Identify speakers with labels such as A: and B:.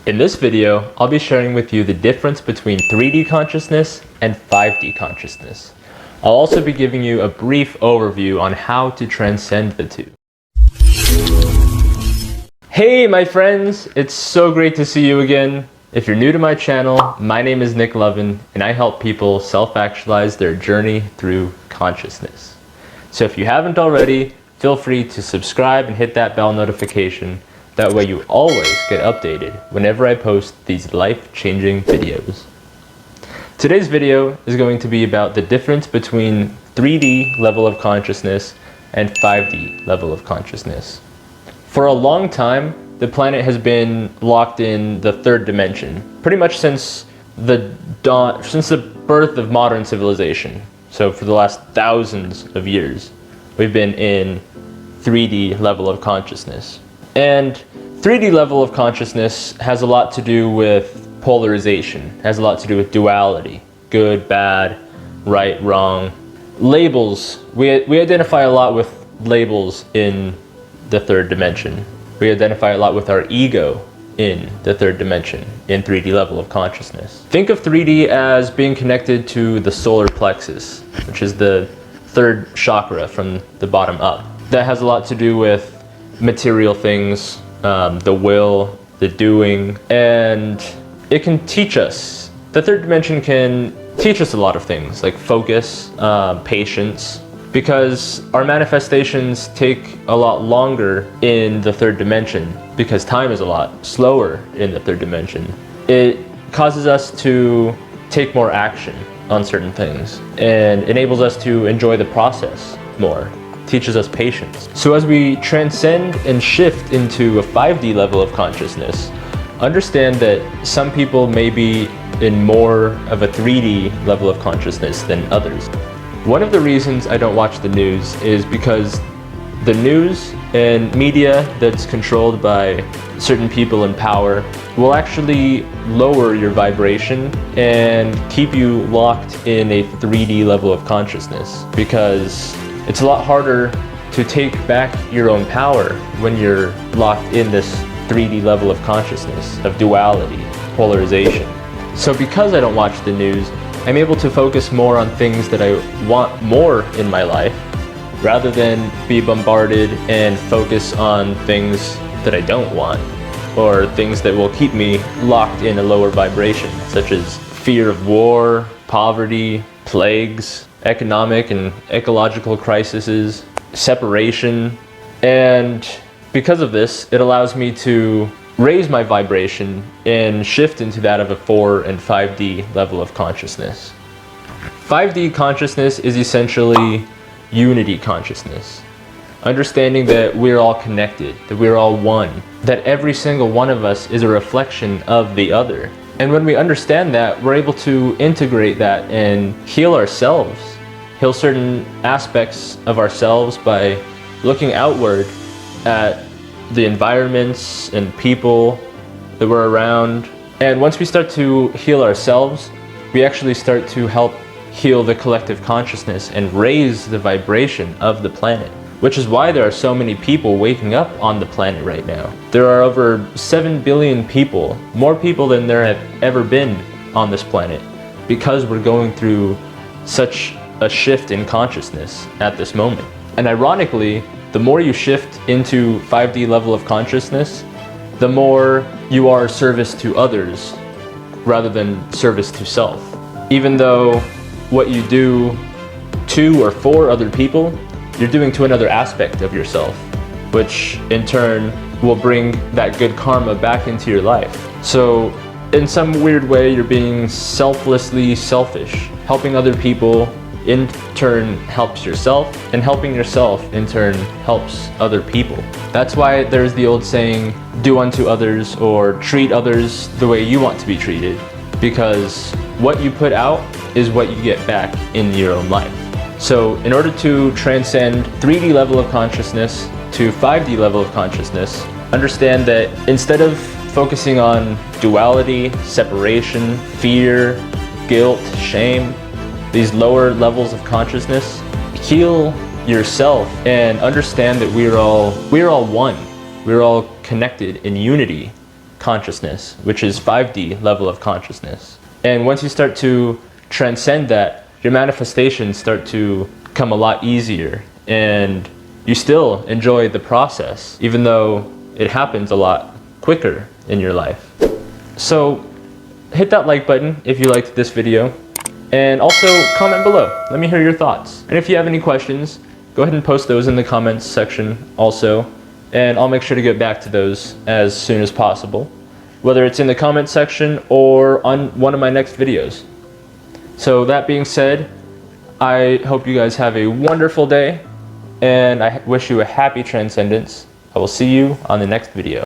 A: In this video, I'll be sharing with you the difference between 3D consciousness and 5D consciousness. I'll also be giving you a brief overview on how to transcend the two. Hey my friends, it's so great to see you again. If you're new to my channel, my name is Nick Lovin and I help people self-actualize their journey through consciousness. So if you haven't already, feel free to subscribe and hit that bell notification. That way you always get updated whenever I post these life-changing videos. Today's video is going to be about the difference between 3D level of consciousness and 5D level of consciousness. For a long time, the planet has been locked in the third dimension, pretty much since the birth of modern civilization. So for the last thousands of years, we've been in 3D level of consciousness. And 3D level of consciousness has a lot to do with polarization, has a lot to do with duality, good, bad, right, wrong. Labels, we identify a lot with labels in the third dimension. We identify a lot with our ego in the third dimension, in 3D level of consciousness. Think of 3D as being connected to the solar plexus, which is the third chakra from the bottom up. That has a lot to do with material things, the will, the doing, and it can teach us. The third dimension can teach us a lot of things like focus, patience, because our manifestations take a lot longer in the third dimension because time is a lot slower in the third dimension. It causes us to take more action on certain things and enables us to enjoy the process more. Teaches us patience. So as we transcend and shift into a 5D level of consciousness, understand that some people may be in more of a 3D level of consciousness than others. One of the reasons I don't watch the news is because the news and media that's controlled by certain people in power will actually lower your vibration and keep you locked in a 3D level of consciousness, because it's a lot harder to take back your own power when you're locked in this 3D level of consciousness, of duality, polarization. So because I don't watch the news, I'm able to focus more on things that I want more in my life, rather than be bombarded and focus on things that I don't want, or things that will keep me locked in a lower vibration, such as fear of war, poverty, plagues, economic and ecological crises, separation. And because of this, it allows me to raise my vibration and shift into that of a 4 and 5D level of consciousness. 5D consciousness is essentially unity consciousness. Understanding that we're all connected, that we're all one, that every single one of us is a reflection of the other. And when we understand that, we're able to integrate that and heal ourselves, heal certain aspects of ourselves by looking outward at the environments and people that we're around. And once we start to heal ourselves, we actually start to help heal the collective consciousness and raise the vibration of the planet, which is why there are so many people waking up on the planet right now. There are over 7 billion people, more people than there have ever been on this planet, because we're going through such a shift in consciousness at this moment. And ironically, the more you shift into 5D level of consciousness, the more you are service to others rather than service to self. Even though what you do to or for other people, you're doing to another aspect of yourself, which in turn will bring that good karma back into your life. So in some weird way, you're being selflessly selfish. Helping other people in turn helps yourself, and helping yourself in turn helps other people. That's why there's the old saying, do unto others or treat others the way you want to be treated, because what you put out is what you get back in your own life. So in order to transcend 3D level of consciousness to 5D level of consciousness, understand that instead of focusing on duality, separation, fear, guilt, shame, these lower levels of consciousness, heal yourself and understand that we're all one. We're all connected in unity consciousness, which is 5D level of consciousness. And once you start to transcend that, your manifestations start to come a lot easier, and you still enjoy the process, even though it happens a lot quicker in your life. So hit that like button if you liked this video, and also comment below. Let me hear your thoughts. And if you have any questions, go ahead and post those in the comments section also, and I'll make sure to get back to those as soon as possible, whether it's in the comment section or on one of my next videos. So that being said, I hope you guys have a wonderful day, and I wish you a happy transcendence. I will see you on the next video.